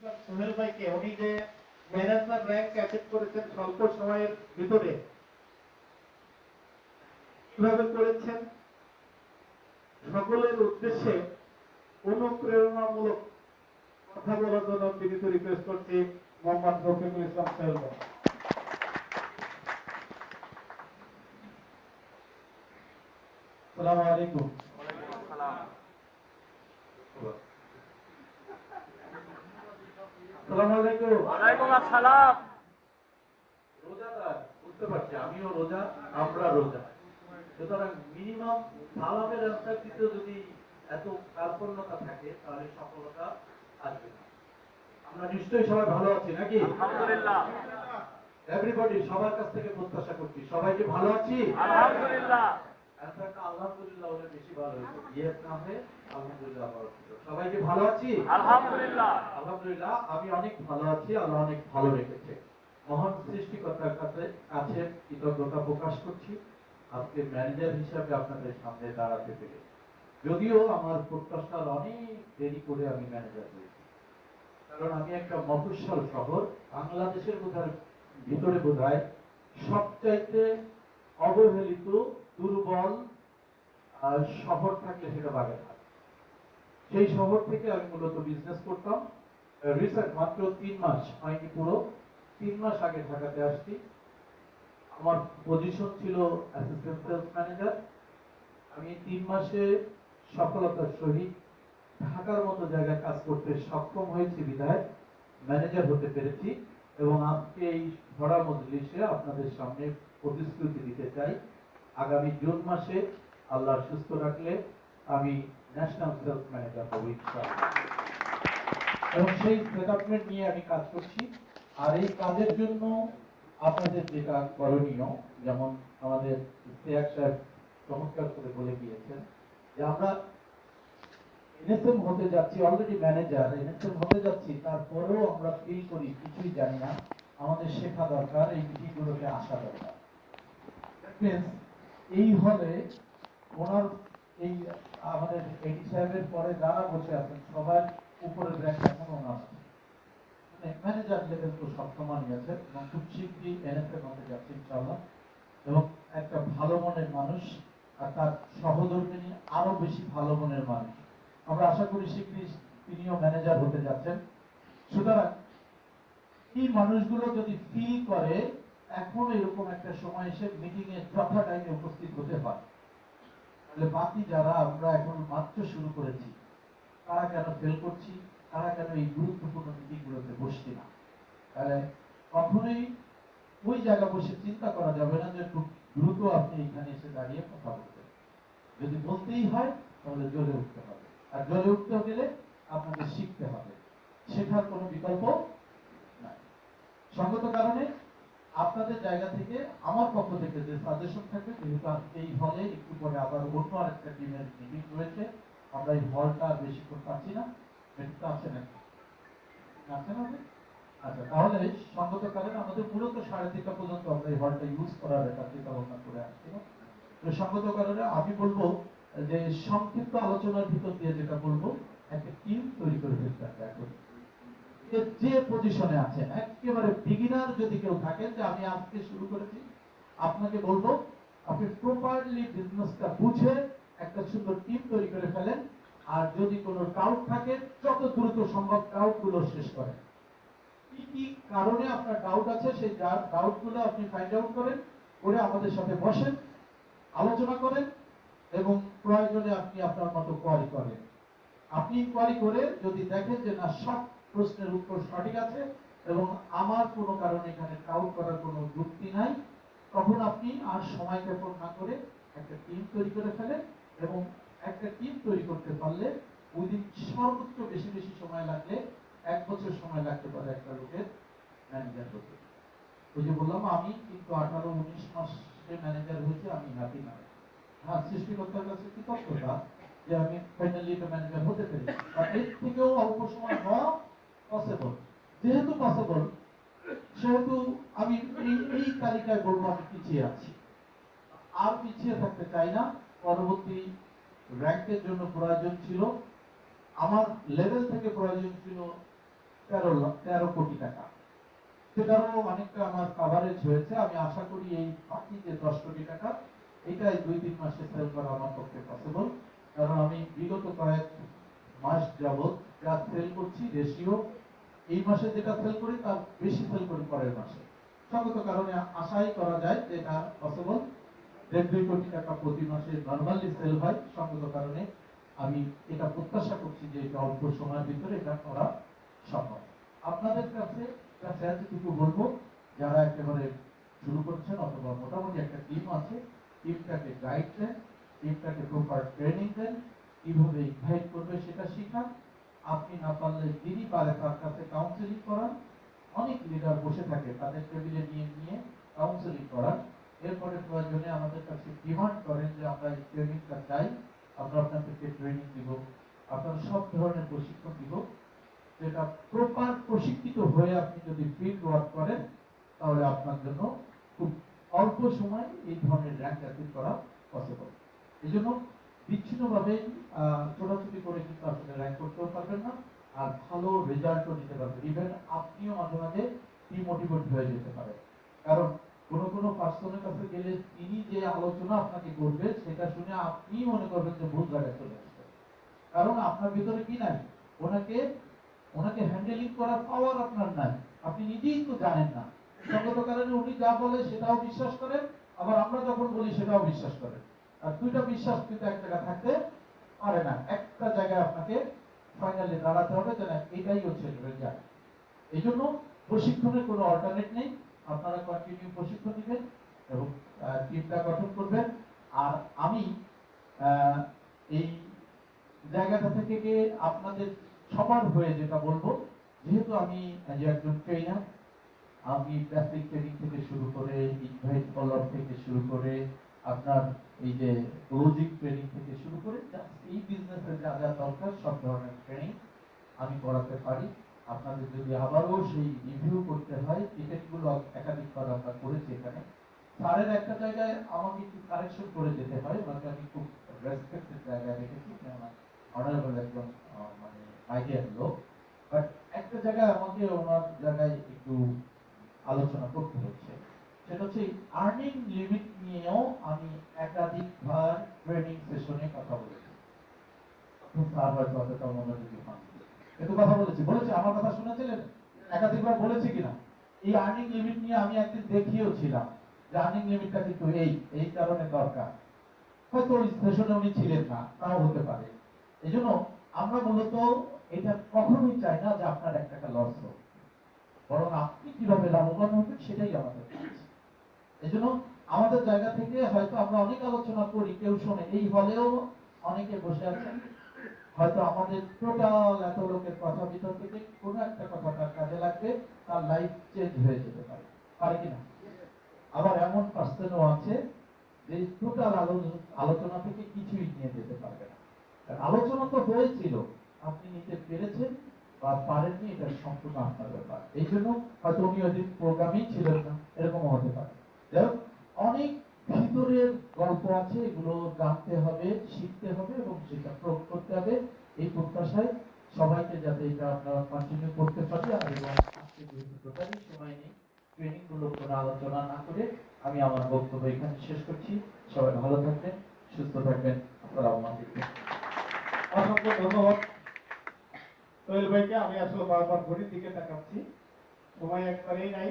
সোহেল ভাইকে, উনি যে ম্যানেজার র্যাঙ্ক অ্যাচিভ করেছেন স্বল্প সময়ের ভিতরে, কিভাবে করেছেন সকলের উদ্দেশ্যে অনুপ্রেরণামূলক কথা বলার জন্য বিনীত রিকোয়েস্ট করছি মোহাম্মদ রফিকুল ইসলাম সোহেল ভাই। আসসালামু আলাইকুম। আসসালামু আলাইকুম। ওয়ালাইকুম আসসালাম। রোজাদার বুঝতে পারছি, আমিও রোজা, আমরা রোজা, সুতরাং মিনিমাম সালামের অ্যান্সার দিতে যদি এত কার্পণ্যতা থাকে তাহলে সফলতা আসবে না। আমরা নিশ্চয়ই সবাই ভালো আছি নাকি? আলহামদুলিল্লাহ। এভরিবডি, সবার কাছ থেকে প্রত্যাশা করছি সবাইকে ভালো আছি। আলহামদুলিল্লাহ। অ্যান্সারটা আলহামদুলিল্লাহ হলে বেশি ভালো হতো, ইয়েস না হয়ে আলহামদুলিল্লাহ বলা ছিল। সবাইকে ভালো আছি। আলহামদুলিল্লাহ। আলহামদুলিল্লাহ, আমি অনেক ভালো আছি, আল্লাহ অনেক ভালো রেখেছে। মহান সৃষ্টিকর্তার কাছে কৃতজ্ঞতা প্রকাশ করছি আজকে ম্যানেজার হিসাবে আপনাদের সামনে দাঁড়াতে পেরে। যদিও আমার প্রত্যাশার অনেক দেরি করে আমি ম্যানেজার হয়েছি, কারণ আমি একটা মফস্বল শহর, বাংলাদেশের ভিতরে বোধহয় সবচাইতে অবহেলিত দুর্বল শহর থাকলে সেটা বাগেরহাট। সেই শহর থেকে আমি মূলত বিজনেস করতাম। রিসেন্ট মাত্র 3 মাস হয়নি, পুরো 3 মাস আগে ঢাকাতে আসছি। আমার পজিশন ছিল অ্যাসিস্ট্যান্ট সেলস ম্যানেজার। আমি 3 মাসে সফলতার সহিত ঢাকার মতো জায়গায় কাজ করতে সক্ষম হয়েছি বিধায় ম্যানেজার হতে পেরেছি। এবং আজকে এই ভরা মজলিসে আপনাদের সামনে প্রতিশ্রুতি দিতে চাই, আগামী জুন মাসে আল্লাহ সুস্থ রাখলে আমি ন্যাশনাল সেলস ম্যানেজার হব ইনশাআল্লাহ। এবং সেই সেটআপমেন্ট নিয়ে আমি কাজ করছি। আর এই কাজের জন্য আপনাদের যেটা করণীয়, যেমন আমাদের ইফতেখার সাহেব চমৎকার করে বলে গিয়েছেন যে আমরা এনএসএম হতে যাচ্ছি, অলরেডি ম্যানেজার এনএসএম হতে যাচ্ছি, তারপরেও আমরা ফিল করি কিছুই জানি না, আমাদের শেখা দরকার, এই মিটিংগুলোতে আসা দরকার। এই হলে ওনার এই আমাদের এডি সাহেবের পরে যারা বসে আছেন সবার উপরে র্যাঙ্ক এখন ওনার ম্যানেজার লেভেল তো সব সমানই আছে, এবং খুব শীঘ্রই এনএসএম হতে যাচ্ছে ইনশাআল্লাহ। এবং একটা ভালো মনের মানুষ আর তার সহধর্মিনী আরো বেশি ভালো মনের মানুষ, আমরা আশা করি শীঘ্রই তিনিও ম্যানেজার হতে যাচ্ছেন। সুতরাং এই মানুষগুলো যদি ফিল করে এখন এরকম একটা সময় এসে মিটিং এ যথা টাইমে উপস্থিত হতে হয়, তাহলে বাকি যারা আমরা এখন মাত্র শুরু করেছি তারা কেন ফেল করছি, তারা কেন এই গুরুত্বপূর্ণ মিটিং গুলোতে বসছি না। তাহলে কখনোই ওই জায়গা বসে চিন্তা করা যাবে না যে খুব দ্রুত আপনি এখানে এসে দাঁড়িয়ে কথা বলবেন। যদি বলতেই হয় তাহলে জ্বলে উঠতে হবে, আর জ্বলে উঠতে গেলে আপনাদের শিখতে হবে, শেখার কোনো বিকল্প নাই। সঙ্গত কারণে আপনাদের জায়গা থেকে আমার পক্ষ থেকে যে সাজেশন থাকবে, যেহেতু এই হলে একটু পরে আবার অন্য আরেকটা টিমের মিটিং রয়েছে, আমরা এই হলটা বেশিক্ষণ পাচ্ছি না, এটা আছে নাকি আছে না? আচ্ছা, তাহলে সঙ্গত কারণে আমাদের মূলত 3:30 পর্যন্ত আমরা এই হলটা ইউজ করার একটা চিন্তা ভাবনা করে আসছি। তো সঙ্গত কারণে আমি বলবো যে সংক্ষিপ্ত আলোচনার ভিতর দিয়ে যেটা বলবো, একটা টিম তৈরি করে ফেলতে হবে। এখন যে পজিশনে আছেন, একেবারে বিগিনার যদি কেউ থাকেন, যে আমি আজকে শুরু করেছি, আপনাকে বলবো আপনি প্রপারলি বিজনেসটা বুঝে একটা সুন্দর টিম তৈরি করে ফেলেন। আর যদি কোনো ডাউট থাকে যত দ্রুত সম্ভব ডাউট গুলো শেষ করেন। কি কি কারণে আপনার ডাউট আছে সেই ডাউট গুলো আপনি ফাইন্ড আউট করেন, করে আমাদের সাথে বসেন, আলোচনা করেন, এবং প্রয়োজনে আপনি আপনার মতো কোয়ারি করেন। আপনি কোয়ারি করে যদি দেখেন যে না সব প্রশ্নের উত্তর সঠিক আছে এবং আমার কোনো কারণে এখানে ডাউট করার কোনো যুক্তি নাই, তখন আপনি আর সময় ক্ষেপণ না করে একটা টিম তৈরি করে ফেলেন। এবং একটা টিম তৈরি করতে পারলে উইদিন সর্বোচ্চ বেশি বেশি সময় লাগলে 1 বছর সময় লাগতে পারে একটা লোকের ম্যানেজার হতে। ওই যে বললাম আমি কিন্তু 18-19 মাসে ম্যানেজার হয়েছে, আমি হ্যাপি না। হ্যাঁ, সৃষ্টিকর্তার কাছে কৃতজ্ঞতা যে আমি ফাইনালি একটা ম্যানেজার হতে পেরেছি। আর এর থেকেও অল্প সময় হওয়া পসিবল। যেহেতু পসিবল, সেহেতু আমি এই তালিকায় বলবো আমি পিছিয়ে আছি, আর পিছিয়ে থাকতে চাই না। পরবর্তী র্যাঙ্কের জন্য প্রয়োজন ছিল, আমার লেভেল থেকে প্রয়োজন ছিল 13 কোটি টাকা। সেটারও অনেকটা আমার কাভারেজ হয়েছে। আমি আশা করি এই বাকি যে 10 কোটি টাকা এটাই 2-3 মাসে সেল করা আমার পক্ষে পসিবল। কারণ আমি বিগত কয়েক মাস যাবত যা সেল করছি রেশিও এই মাসে যেটা সেল করি তার বেশি সেল করি পরের মাসে। সঙ্গত কারণে আশাই করা যায় যে এটা পসিবল। 1.5-2 কোটি টাকা প্রতি মাসে নর্মালি সেল হয়। সঙ্গত কারণে আমি এটা প্রত্যাশা করছি যে এটা অল্প সময়ের ভিতরে এটা করা সম্ভব। আপনাদের কাছে যেটুকু বলবো, যারা একেবারে শুরু করছেন অথবা মোটামুটি একটা টিম আছে, টিমটাকে গাইড দেন, টিমটাকে প্রপার ট্রেনিং দেন, কিভাবে ইনভাইট করবে সেটা শিখান। আপনি না পারলে যিনি পারে তার কাছে কাউন্সিলিং করান। অনেক লিডার বসে থাকে, তাদের টেবিলে নিয়ে কাউন্সিলিং করান। এরপরে প্রয়োজনে আমাদের কাছে ডিমান্ড করেন যে আমরা এই ট্রেনিংটা চাই, আমরা আপনাদেরকে ট্রেনিং দিব, আপনারা সব ধরনের প্রশিক্ষণ দিব। যেটা প্রপার প্রশিক্ষিত হয়ে আপনি যদি ফিল্ড ওয়ার্ক করেন তাহলে আপনার জন্য খুব অল্প সময় এই ধরনের র্যাঙ্ক অ্যাচিভ করা পসিবল। এই জন্য বিচ্ছিন্নভাবে ছোটাছুটি করে কিন্তু আসলে র্যাঙ্ক করতেও পারবেন না, আর ভালো রেজাল্টও নিতে পারবেন। ইভেন আপনিও মাঝে মাঝে ডিমোটিভেট হয়ে যেতে পারে। কারণ কোনো পার্সনের কাছে গেলে তিনি যে আলোচনা আপনাকে করবে সেটা শুনে আপনি মনে করবেন যে ভুল জায়গায় চলে আসবে। কারণ আপনার ভিতরে কি নাই, ওনাকে হ্যান্ডেলিং করার পাওয়ার আপনার নাই, আপনি নিজেই তো জানেন না। সঙ্গত কারণে উনি যা বলে সেটাও বিশ্বাস করেন, আবার আমরা যখন বলি সেটাও বিশ্বাস করেন। আর দুইটা বিশ্বাস কিন্তু এক জায়গায় থাকতে পারে না। একটা জায়গায় আপনাকে ফাইনালি দাঁড়াতে হবে যে না, এটাই হচ্ছে রেজাল্ট। এই জন্য প্রশিক্ষণের কোনো অল্টারনেট নেই। আপনারা কন্টিনিউ প্রশিক্ষণ দিবেন এবং টিমটা গঠন করবেন। আর আমি এই জায়গাটা থেকে আপনাদের সবার হয়ে যেটা বলবো, যেহেতু আমি যে একজন ট্রেনার, আমি বেসিক ট্রেনিং থেকে শুরু করে ইনভাইট ফলোআপ থেকে শুরু করে আপনার এই যে ক্লোজিং ট্রেনিং থেকে শুরু করে এই বিজনেসের যা যা দরকার সব ধরনের ট্রেনিং আমি করাতে পারি। আপনাদের যদি আবারও সেই রিভিউ করতে হয়, টিকেটগুলো একাধিকবার আমরা করেছি এখানে। স্যারের একটা জায়গায় আমাকে একটু কারেকশন করে যেতে হয়, ওনাকে আমি খুব রেসপেক্টেড জায়গায় রেখেছি, কেননা অনারেবল একজন মানে আইডিয়ার লোক। বাট একটা জায়গায় আমাকে ওনার জায়গায় একটু আলোচনা করতে হচ্ছে, সেটা হচ্ছে আর্নিং লিমিট নিয়েও আমি একাধিকবার ট্রেনিং সেশনে কথা বলেছি। স্যার হয়তো অতটা মনোযোগী হন, কিন্তু কথা বলেছি আমার কথা শুনেছিলেন, একাধিকবার বলেছি কিনা। এই আর্নিং লিমিট নিয়ে আমি একদিন দেখিয়েও ছিলাম যে আর্নিং লিমিটটা কিন্তু এই কারণে দরকার। হয়তো ওই সেশনে উনি ছিলেন না, তাও হতে পারে। এই জন্য আমরা মূলত এটা কখনোই চাই না যে আপনার 1 টাকা লস হোক, বরং আপনি কিভাবে লাভবান হবেন সেটাই আমাদের কাজ। এই জন্য আমাদের জায়গা থেকে হয়তো আমরা অনেক আলোচনা করি, কেউ শোনে। এই হলেও অনেকে বসে আছেন, হয়তো আমাদের টোটাল এত লোকের কথা ভিতর থেকে কোনো একটা কথা তার কাজে লাগবে, তার লাইফ চেঞ্জ হয়ে যেতে পারে, পারে কিনা। আবার এমন পার্সনও আছে যে টোটাল আলোচনা থেকে কিছুই নিয়ে যেতে পারবে না। আলোচনা তো হয়েছিল, আপনি নিতে পেরেছেন বা পারেননি, এটা সম্পূর্ণ আপনার ব্যাপার। এই জন্য হয়তো উনি ওই দিন প্রোগ্রামেই ছিলেন না, এরকমও হতে পারে। যাই হোক, অনেক ভিতরের গল্প আছে, এগুলো জানতে হবে, শিখতে হবে এবং সেটা প্রয়োগ করতে হবে। এই প্রত্যাশায় সবাইকে যাতে এটা আমরা কন্টিনিউ করতে পারি। আর এবং আজকে যেহেতু টোটালি সময় নেই, ট্রেনিং গুলো কোনো আলোচনা না করে আমি আমার বক্তব্য এখানে শেষ করছি। সবাই ভালো থাকবেন, সুস্থ থাকবেন। আসসালামু আলাইকুম। অসংখ্য ধন্যবাদ সোহেল ভাইকে। আমি আসলে বারবার ঘড়ির দিকে তাকাচ্ছি, সময় একবারেই নাই।